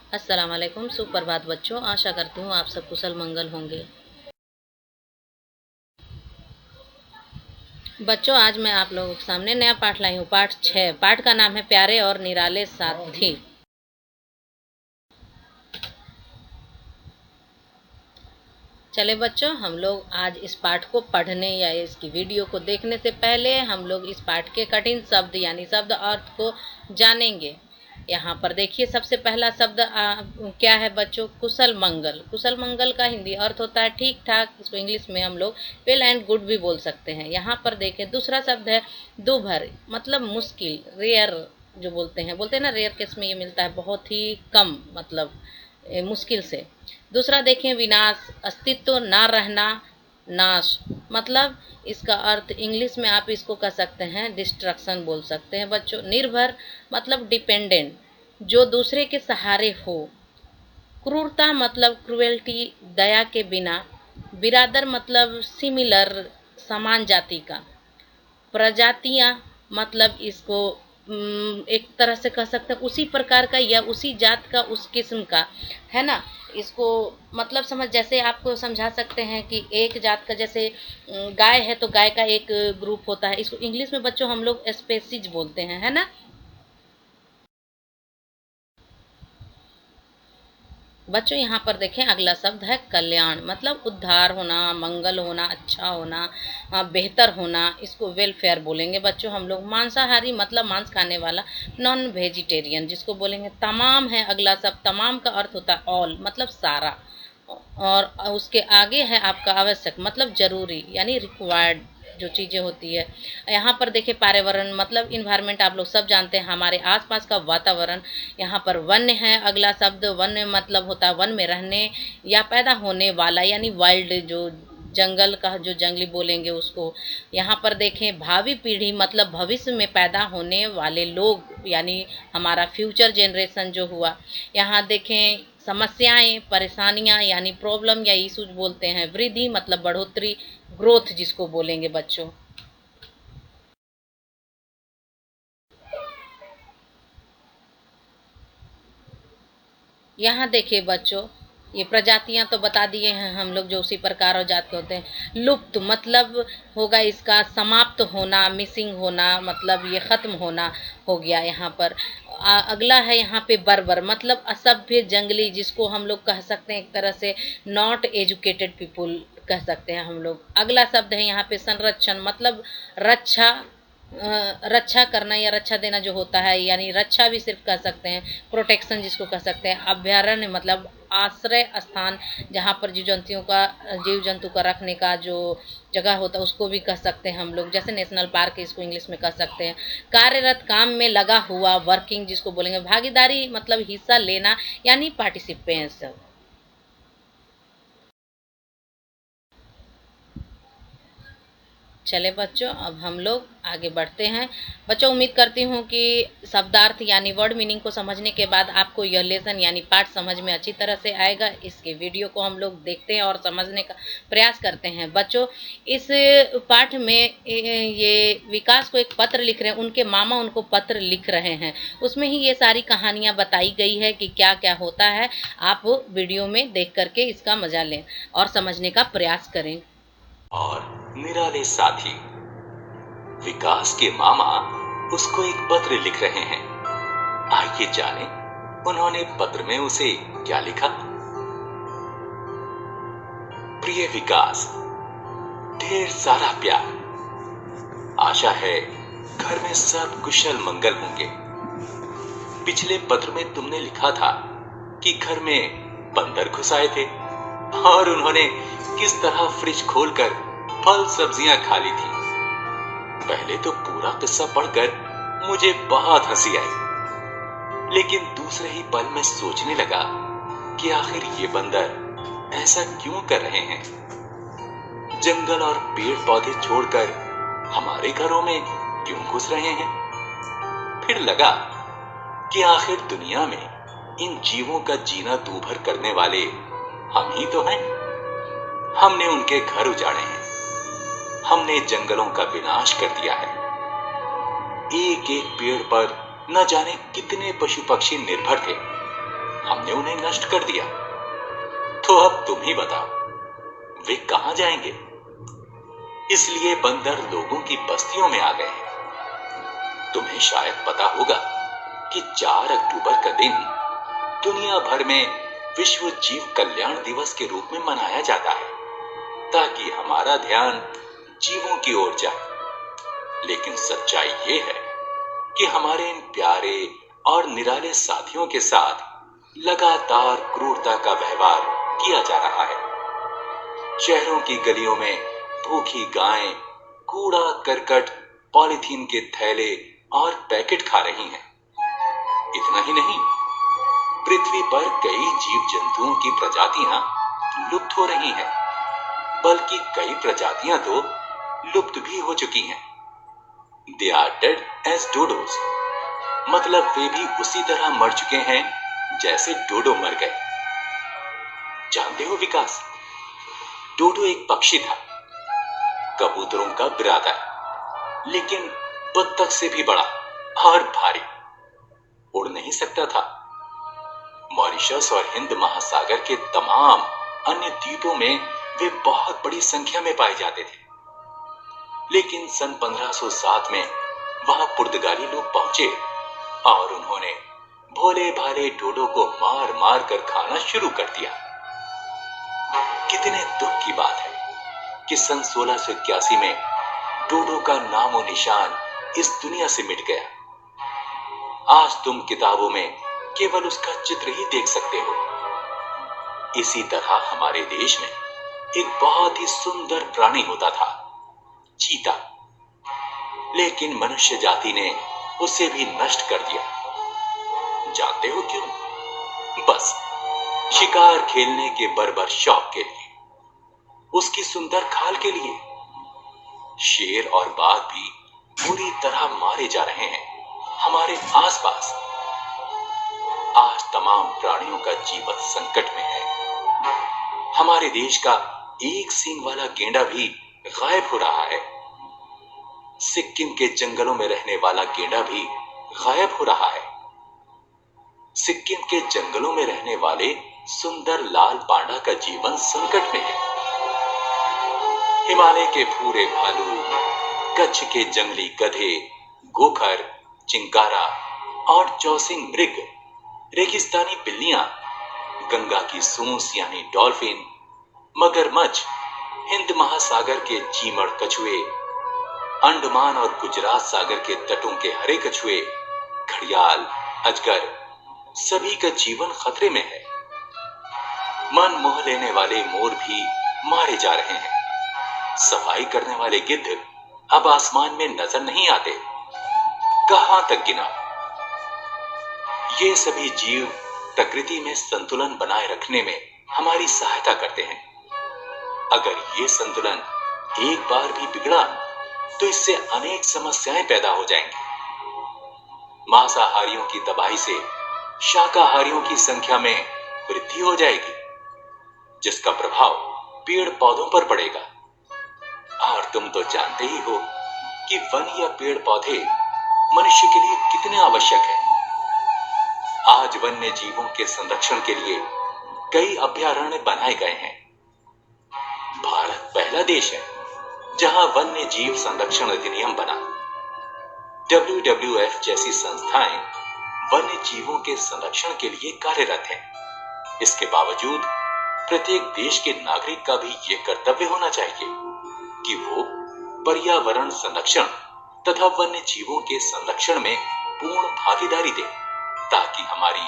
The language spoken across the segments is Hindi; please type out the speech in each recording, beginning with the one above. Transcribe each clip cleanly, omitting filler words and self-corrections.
अस्सलाम वालेकुम, सुप्रभात बच्चों। आशा करती हूँ आप सब कुशल मंगल होंगे। बच्चों, आज मैं आप लोगों के सामने नया पाठ लाई हूँ, पाठ 6। पाठ का नाम है प्यारे और निराले साथी। चले बच्चों, हम लोग आज इस पाठ को पढ़ने या इसकी वीडियो को देखने से पहले हम लोग इस पाठ के कठिन शब्द यानी शब्द अर्थ को जानेंगे। यहाँ पर देखिए, सबसे पहला शब्द क्या है बच्चों? कुशल मंगल। कुशल मंगल का हिंदी अर्थ होता है ठीक ठाक। इसको इंग्लिश में हम लोग वेल एंड गुड भी बोल सकते हैं। यहाँ पर देखें, दूसरा शब्द है दुभर, मतलब मुश्किल, रेयर जो बोलते हैं ना, रेयर केस में ये मिलता है, बहुत ही कम, मतलब मुश्किल से। दूसरा देखें, विनाश, अस्तित्व ना रहना, नाश, मतलब इसका अर्थ इंग्लिश में आप इसको कह सकते हैं डिस्ट्रक्शन बोल सकते हैं बच्चों। निर्भर मतलब डिपेंडेंट, जो दूसरे के सहारे हो। क्रूरता मतलब क्रुएल्टी, दया के बिना। बिरादर मतलब सिमिलर, समान जाति का। प्रजातियां मतलब इसको एक तरह से कह सकते हैं उसी प्रकार का या उसी जात का, उस किस्म का, है ना। इसको मतलब समझ, जैसे आपको समझा सकते हैं कि एक जात का, जैसे गाय है तो गाय का एक ग्रुप होता है। इसको इंग्लिश में बच्चों हम लोग स्पेसीज बोलते हैं, है ना। बच्चों, यहाँ पर देखें, अगला शब्द है कल्याण, मतलब उद्धार होना, मंगल होना, अच्छा होना, बेहतर होना। इसको वेलफेयर बोलेंगे बच्चों हम लोग। मांसाहारी मतलब मांस खाने वाला, नॉन वेजिटेरियन जिसको बोलेंगे। तमाम है अगला शब्द। तमाम का अर्थ होता है ऑल, मतलब सारा। और उसके आगे है आपका आवश्यक, मतलब जरूरी, यानी रिक्वायर्ड जो चीज़ें होती है। यहाँ पर देखिए, पर्यावरण मतलब इन्वायरमेंट, आप लोग सब जानते हैं, हमारे आसपास का वातावरण। यहाँ पर वन्य है अगला शब्द। वन्य मतलब होता है वन में रहने या पैदा होने वाला, यानी वाइल्ड, जो जंगल का, जो जंगली बोलेंगे उसको। यहाँ पर देखें, भावी पीढ़ी मतलब भविष्य में पैदा होने वाले लोग, यानी हमारा फ्यूचर जनरेशन जो हुआ। यहाँ देखें, समस्याएं, परेशानियां, यानी प्रॉब्लम या इशूज बोलते हैं। वृद्धि मतलब बढ़ोतरी, ग्रोथ जिसको बोलेंगे बच्चों। यहाँ देखिए बच्चों, ये प्रजातियां तो बता दिए हैं हम लोग, जो उसी प्रकार और जात के होते हैं। लुप्त मतलब होगा इसका समाप्त होना, मिसिंग होना, मतलब ये खत्म होना हो गया यहाँ पर। अगला है यहाँ पे बर्बर, मतलब असभ्य, जंगली, जिसको हम लोग कह सकते हैं एक तरह से नॉट एजुकेटेड पीपुल कह सकते हैं हम लोग। अगला शब्द है यहाँ पे संरक्षण, मतलब रक्षा, रक्षा करना या रक्षा देना जो होता है, यानी रक्षा भी सिर्फ कह सकते हैं, प्रोटेक्शन जिसको कह सकते हैं। अभ्यारण्य मतलब आश्रय स्थान, जहाँ पर जीव जंतु का रखने का जो जगह होता है उसको भी कह सकते हैं हम लोग, जैसे नेशनल पार्क इसको इंग्लिश में कह सकते हैं। कार्यरत, काम में लगा हुआ, वर्किंग जिसको बोलेंगे। भागीदारी मतलब हिस्सा लेना, यानी पार्टिसिपेशन। चले बच्चों, अब हम लोग आगे बढ़ते हैं। बच्चों, उम्मीद करती हूँ कि शब्दार्थ यानी वर्ड मीनिंग को समझने के बाद आपको यह लेसन यानी पाठ समझ में अच्छी तरह से आएगा। इसके वीडियो को हम लोग देखते हैं और समझने का प्रयास करते हैं। बच्चों, इस पाठ में ये विकास को एक पत्र लिख रहे हैं, उनके मामा उनको पत्र लिख रहे हैं। उसमें ही ये सारी कहानियाँ बताई गई है कि क्या क्या होता है। आप वीडियो में देख करके इसका मजा लें और समझने का प्रयास करें। और निराले साथी, विकास के मामा उसको एक पत्र लिख रहे हैं। आइए जाने उन्होंने पत्र में उसे क्या लिखा। प्रिय विकास, ढेर सारा प्यार। आशा है घर में सब कुशल मंगल होंगे। पिछले पत्र में तुमने लिखा था कि घर में बंदर घुस आए थे और उन्होंने किस तरह फ्रिज खोलकर फल सब्जियां खा ली थी। पहले तो पूरा किस्सा पढ़कर मुझे बहुत हंसी आई, लेकिन दूसरे ही पल में सोचने लगा कि आखिर ये बंदर ऐसा क्यों कर रहे हैं। जंगल और पेड़ पौधे छोड़कर हमारे घरों में क्यों घुस रहे हैं। फिर लगा कि आखिर दुनिया में इन जीवों का जीना दूभर करने वाले हम ही तो हैं। हमने उनके घर उजाड़े हैं, हमने जंगलों का विनाश कर दिया है। एक एक पेड़ पर न जाने कितने पशु पक्षी निर्भर थे, हमने उन्हें नष्ट कर दिया। तो अब तुम ही बताओ, वे कहां जाएंगे? इसलिए बंदर लोगों की बस्तियों में आ गए हैं। तुम्हें शायद पता होगा कि 4 अक्टूबर का दिन दुनिया भर में विश्व जीव कल्याण दिवस के रूप में मनाया जाता है, ताकि हमारा ध्यान जीवों की ओर जाए। लेकिन सच्चाई ये है कि हमारे इन प्यारे और निराले साथियों के साथ लगातार क्रूरता का व्यवहार किया जा रहा है। शहरों की गलियों में भूखी गायें कूड़ा करकट, पॉलीथीन के थैले और पैकेट खा रही हैं। इतना ही नहीं, पृथ्वी पर कई जीव जंतुओं की प्रजातियां लुप्त हो रही हैं, बल्कि कई प्रजातियां तो लुप्त भी हो चुकी हैं। They are dead as dodos, मतलब वे भी उसी तरह मर चुके हैं जैसे डोडो मर गए। जानते हो विकास, डोडो एक पक्षी था, कबूतरों का बिरादर, लेकिन बत्तख से भी बड़ा और भारी। उड़ नहीं सकता था। मॉरिशस और हिंद महासागर के तमाम अन्य द्वीपों में वे बहुत बड़ी संख्या में पाए जाते थे। लेकिन सन 1507 में वहां पुर्तगाली लोग पहुंचे और उन्होंने भोले भाले डोडो को मार मार कर खाना शुरू कर दिया। कितने दुख की बात है कि सन 1681 में डोडो का नामो निशान इस दुनिया से मिट गया। आज तुम किताबों में केवल उसका चित्र ही देख सकते हो। इसी तरह हमारे देश में एक बहुत ही सुंदर प्राणी होता था, चीता। लेकिन मनुष्य जाति ने उसे भी नष्ट कर दिया। जानते हो क्यों? बस शिकार खेलने के बर्बर शौक के लिए, उसकी सुंदर खाल के लिए। शेर और बाघ भी बुरी तरह मारे जा रहे हैं हमारे आसपास। आज तमाम प्राणियों का जीवन संकट में है। हमारे देश का एक सींग वाला गेंडा भी गायब हो रहा है। सिक्किम के जंगलों में रहने वाला गेंडा भी गायब हो रहा है। सिक्किम के जंगलों में रहने वाले सुंदर लाल पांडा का जीवन संकट में है। हिमालय के भूरे भालू, कच्छ के जंगली गधे, गोखर, चिंकारा और चौसिंग मृग, रेगिस्तानी बिल्लियां, गंगा की सूंस यानी डॉल्फिन, मगरमच्छ, हिंद महासागर के चीमड़ कछुए, अंडमान और गुजरात सागर के तटों के हरे कछुए, घड़ियाल, अजगर, सभी का जीवन खतरे में है। मन मोह लेने वाले मोर भी मारे जा रहे हैं। सफाई करने वाले गिद्ध अब आसमान में नजर नहीं आते। कहां तक गिना? ये सभी जीव प्रकृति में संतुलन बनाए रखने में हमारी सहायता करते हैं। अगर ये संतुलन एक बार भी बिगड़ा तो इससे अनेक समस्याएं पैदा हो जाएंगी। मांसाहारियों की तबाही से शाकाहारियों की संख्या में वृद्धि हो जाएगी, जिसका प्रभाव पेड़ पौधों पर पड़ेगा। और तुम तो जानते ही हो कि वन या पेड़ पौधे मनुष्य के लिए कितने आवश्यक है। आज वन्य जीवों के संरक्षण के लिए कई अभयारण्य बनाए गए हैं। भारत पहला देश है जहां वन्य जीव संरक्षण अधिनियम बना। WWF जैसी संस्थाएं वन्य जीवों के संरक्षण के लिए कार्यरत हैं। इसके बावजूद प्रत्येक देश के नागरिक का भी यह कर्तव्य होना चाहिए कि वो पर्यावरण संरक्षण तथा वन्य जीवों के संरक्षण में पूर्ण भागीदारी दे, ताकि हमारी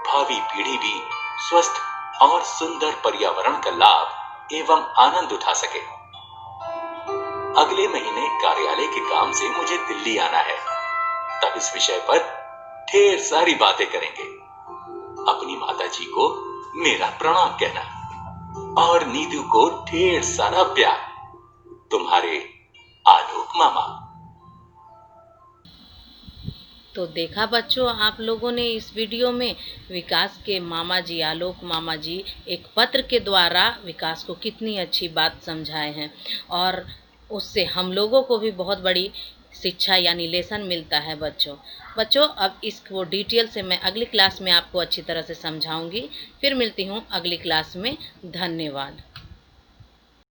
भावी पीढ़ी भी स्वस्थ और सुंदर पर्यावरण का लाभ एवं आनंद उठा सके। अगले महीने कार्यालय के काम से मुझे दिल्ली आना है, तब इस विषय पर ढेर सारी बातें करेंगे। अपनी माताजी को मेरा प्रणाम कहना और नीतू को ढेर सारा प्यार। तुम्हारे आलोक मामा। तो देखा बच्चों, आप लोगों ने इस वीडियो में विकास के मामा जी, आलोक मामा जी, एक पत्र के द्वारा विकास को कितनी अच्छी बात समझाए हैं और उससे हम लोगों को भी बहुत बड़ी शिक्षा यानी लेसन मिलता है बच्चों। बच्चों अब इसको डिटेल से मैं अगली क्लास में आपको अच्छी तरह से समझाऊंगी। फिर मिलती हूँ अगली क्लास में। धन्यवाद।